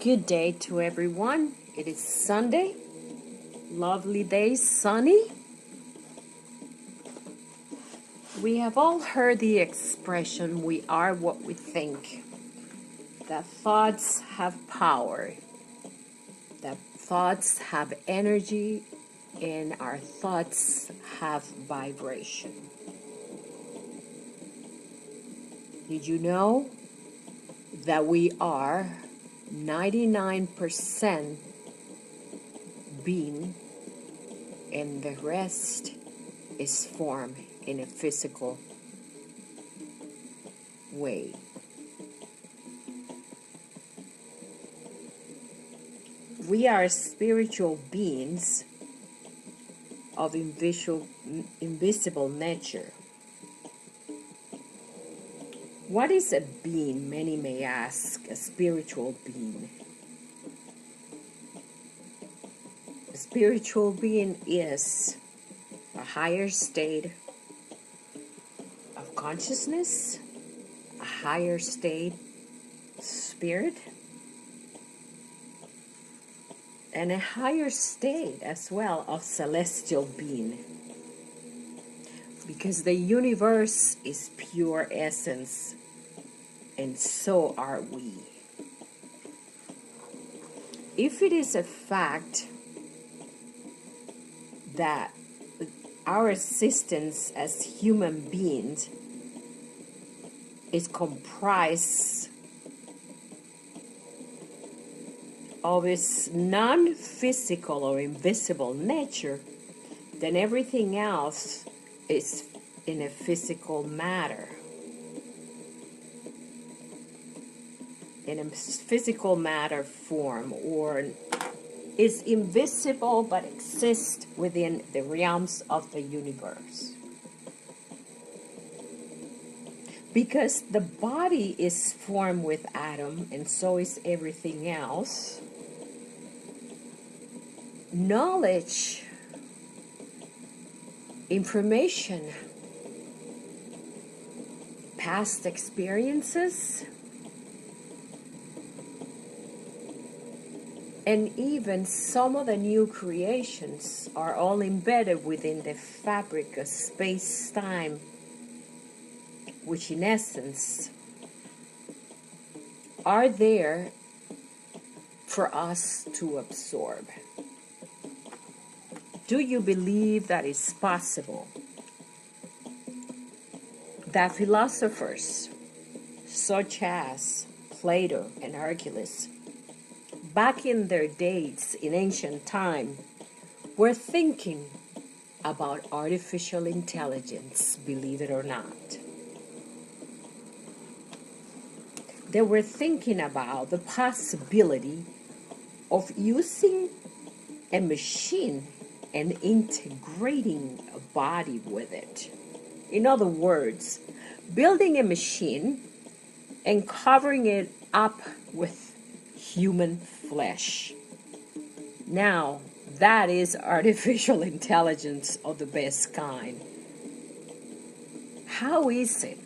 Good day to everyone. It is Sunday. Lovely day, sunny. We have all heard the expression, we are what we think. That thoughts have power. That thoughts have energy, and our thoughts have vibration. Did you know that we are 99% being and the rest is formed in a physical way? We are spiritual beings of invisible nature. What is a being, many may ask, a spiritual being? A spiritual being is a higher state of consciousness, a higher state spirit, and a higher state as well of celestial being. Because the universe is pure essence, and so are we. If it is a fact that our existence as human beings is comprised of its non-physical or invisible nature, then everything else is in a physical matter. In a physical matter form, or is invisible but exists within the realms of the universe. Because the body is formed with atom, and so is everything else, knowledge, information, past experiences, and even some of the new creations are all embedded within the fabric of space-time, which in essence are there for us to absorb. Do you believe that it's possible that philosophers such as Plato and Hercules, back in their days in ancient time, were thinking about artificial intelligence, believe it or not? They were thinking about the possibility of using a machine and integrating a body with it. In other words, building a machine and covering it up with human flesh. Now, that is artificial intelligence of the best kind. How is it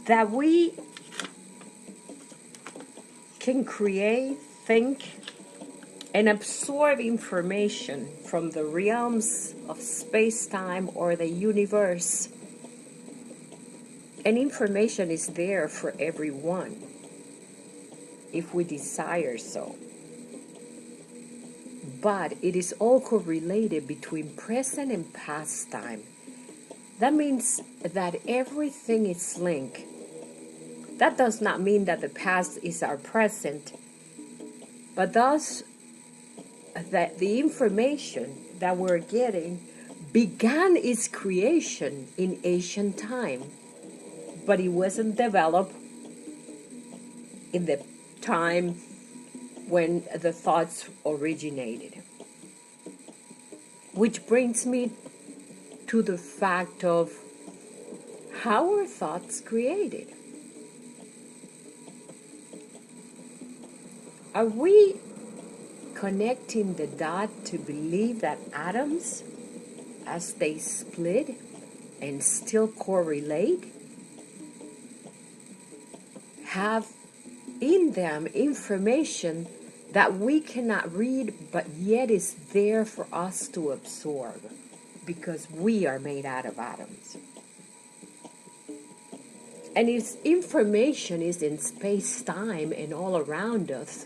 that we can create, think, and absorb information from the realms of space-time or the universe? And information is there for everyone, if we desire so. But it is all correlated between present and past time. That means that everything is linked. That does not mean that the past is our present, but thus that the information that we're getting began its creation in ancient time, but it wasn't developed in the time when the thoughts originated. Which brings me to the fact of how are thoughts created? Are we connecting the dot to believe that atoms, as they split and still correlate, have in them information that we cannot read, but yet is there for us to absorb because we are made out of atoms. And its information is in space-time and all around us.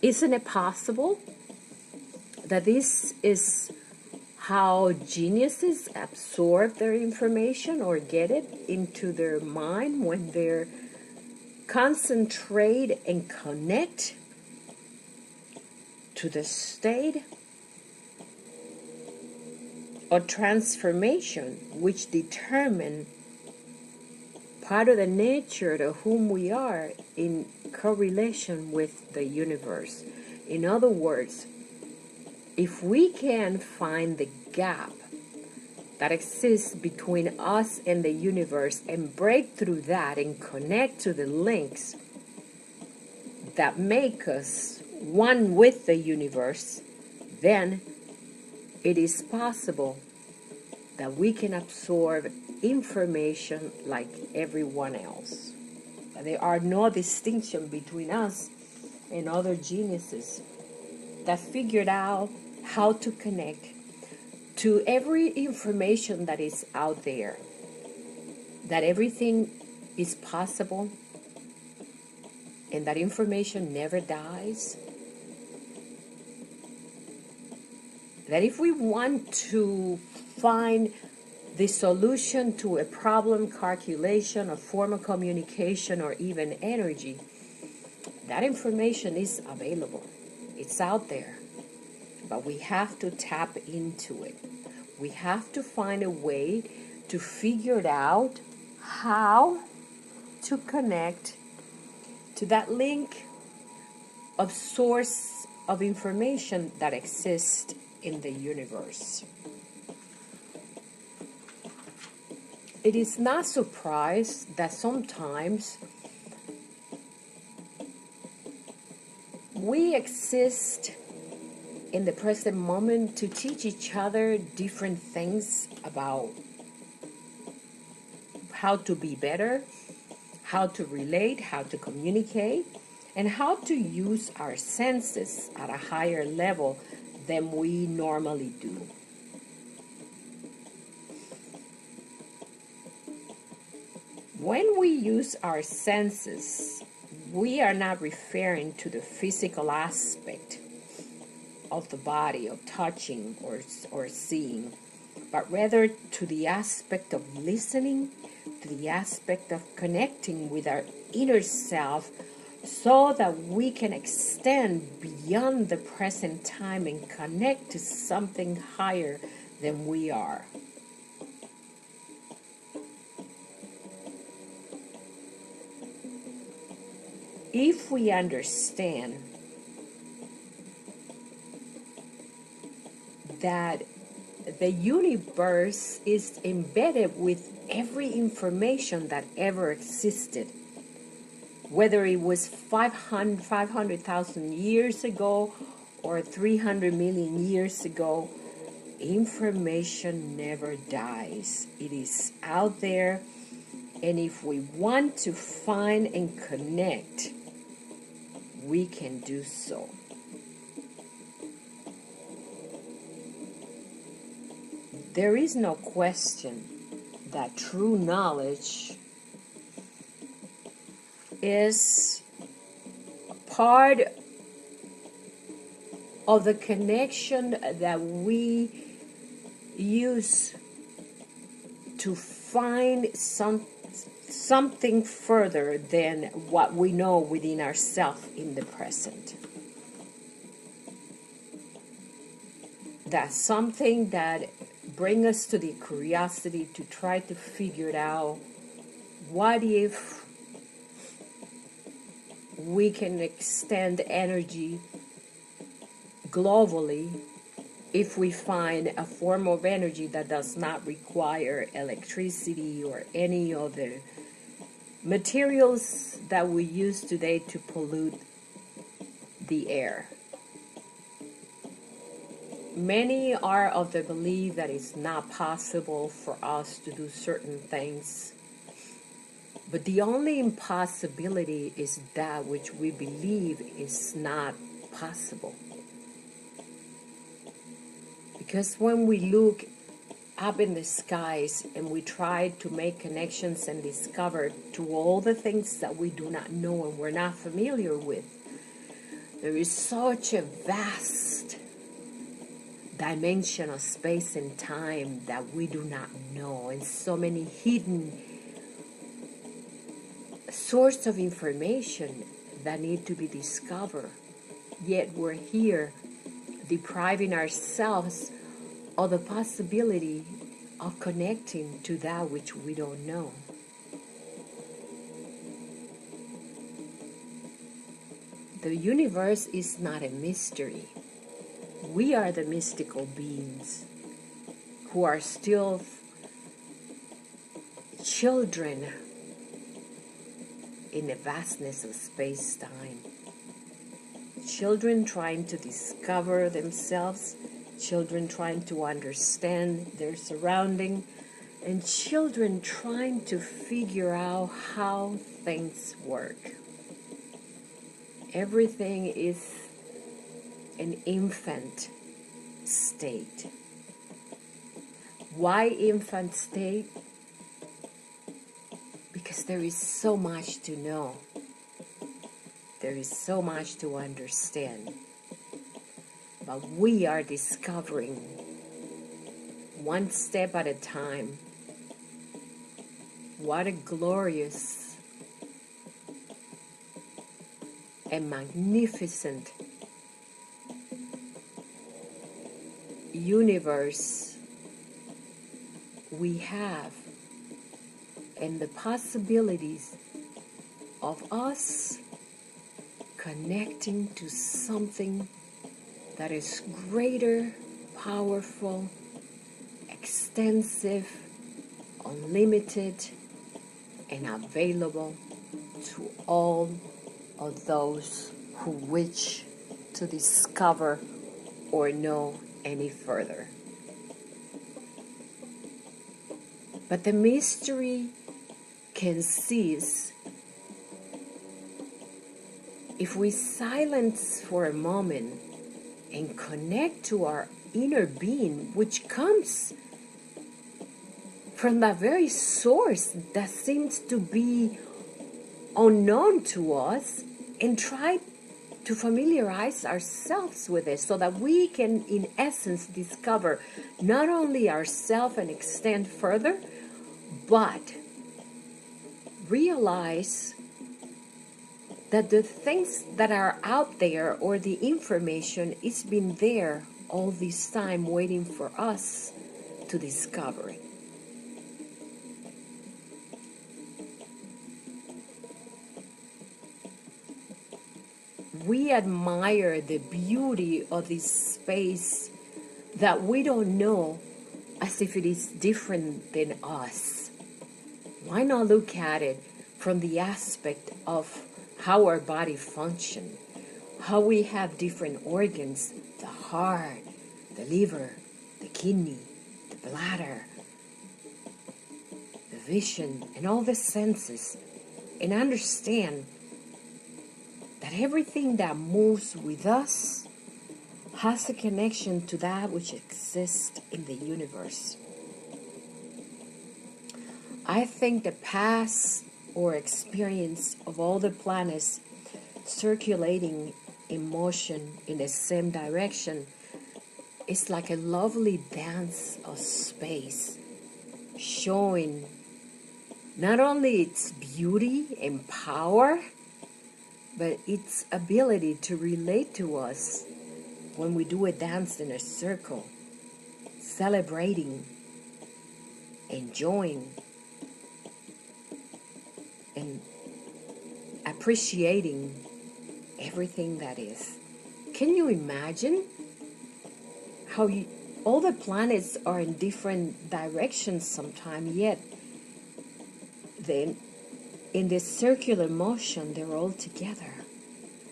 Isn't it possible that this is how geniuses absorb their information or get it into their mind when they're concentrate and connect to the state of transformation, which determine part of the nature of whom we are in correlation with the universe. In other words, if we can find the gap that exists between us and the universe and break through that and connect to the links that make us one with the universe, then it is possible that we can absorb information like everyone else. There are no distinction between us and other geniuses that figured out how to connect to every information that is out there, that everything is possible, and that information never dies. That if we want to find the solution to a problem, calculation, a form of communication, or even energy, that information is available. It's out there. But we have to tap into it. We have to find a way to figure out how to connect to that link of source of information that exists in the universe. It is not surprised that sometimes we exist in the present moment to teach each other different things about how to be better, how to relate, how to communicate, and how to use our senses at a higher level than we normally do. When we use our senses, we are not referring to the physical aspect of the body, of touching or seeing, but rather to the aspect of listening, to the aspect of connecting with our inner self so that we can extend beyond the present time and connect to something higher than we are. If we understand that the universe is embedded with every information that ever existed, whether it was 500,000 years ago or 300 million years ago, information never dies. It is out there, and if we want to find and connect, we can do so. There is no question that true knowledge is part of the connection that we use to find something further than what we know within ourselves in the present. That's something that brings us to the curiosity to try to figure it out. What if we can extend energy globally if we find a form of energy that does not require electricity or any other materials that we use today to pollute the air? Many are of the belief that it's not possible for us to do certain things But the only impossibility is that which we believe is not possible. Because when we look up in the skies and we try to make connections and discover to all the things that we do not know and we're not familiar with, there is such a vast dimension of space and time that we do not know, and so many hidden sources of information that need to be discovered. Yet we're here depriving ourselves of the possibility of connecting to that which we don't know. The universe is not a mystery. We are the mystical beings who are still children in the vastness of space-time. Children trying to discover themselves, children trying to understand their surrounding, and children trying to figure out how things work. Everything is an infant state. Why infant state? Because there is so much to know. There is so much to understand. But we are discovering one step at a time. What a glorious and magnificent universe we have, and the possibilities of us connecting to something that is greater, powerful, extensive, unlimited, and available to all of those who wish to discover or know any further. But the mystery can cease if we silence for a moment and connect to our inner being, which comes from that very source that seems to be unknown to us, and try to familiarize ourselves with it so that we can, in essence, discover not only ourselves and extend further, but realize that the things that are out there, or the information, is been there all this time waiting for us to discover it. We admire the beauty of this space that we don't know, as if it is different than us. Why not look at it from the aspect of how our body functions, how we have different organs, the heart, the liver, the kidney, the bladder, the vision, and all the senses, and understand that everything that moves with us has a connection to that which exists in the universe. I think the past or experience of all the planets circulating in motion in the same direction is like a lovely dance of space, showing not only its beauty and power, but its ability to relate to us when we do a dance in a circle, celebrating, enjoying, and appreciating everything that is. Can you imagine how all the planets are in different directions sometimes, yet then in this circular motion they're all together,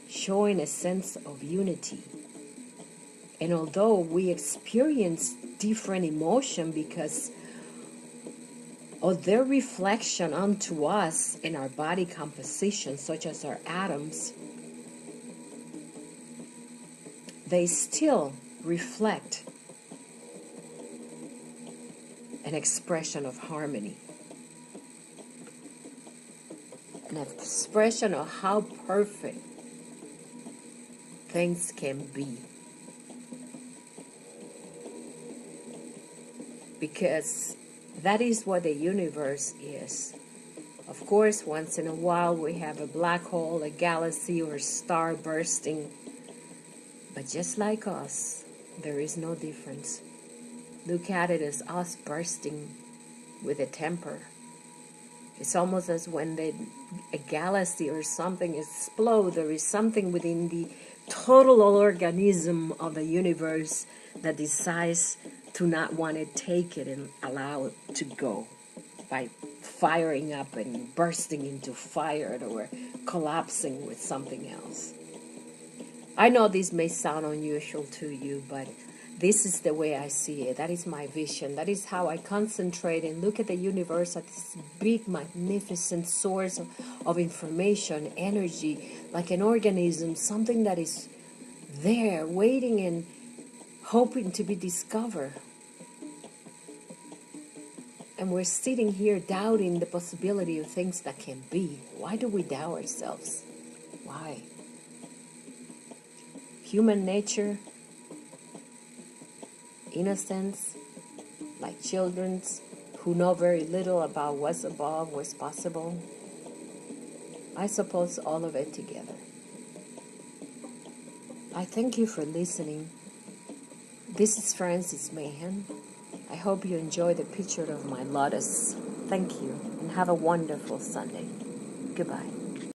showing a sense of unity. And although we experience different emotion because or their reflection onto us in our body composition, such as our atoms, they still reflect an expression of harmony, an expression of how perfect things can be. Because that is what the universe is. Of course, once in a while we have a black hole, a galaxy, or a star bursting. But just like us, there is no difference. Look at it as us bursting with a temper. It's almost as when a galaxy or something explodes. There is something within the total organism of the universe that decides to not want to take it and allow it to go by firing up and bursting into fire or collapsing with something else. I know this may sound unusual to you, but this is the way I see it. That is my vision. That is how I concentrate and look at the universe as this big, magnificent source of information, energy, like an organism, something that is there, waiting and hoping to be discovered. And we're sitting here doubting the possibility of things that can be. Why do we doubt ourselves? Why? Human nature, innocence, like children's who know very little about what's above, what's possible. I suppose all of it together. I thank you for listening. This is Francis Mahan. I hope you enjoy the picture of my lotus. Thank you, and have a wonderful Sunday. Goodbye.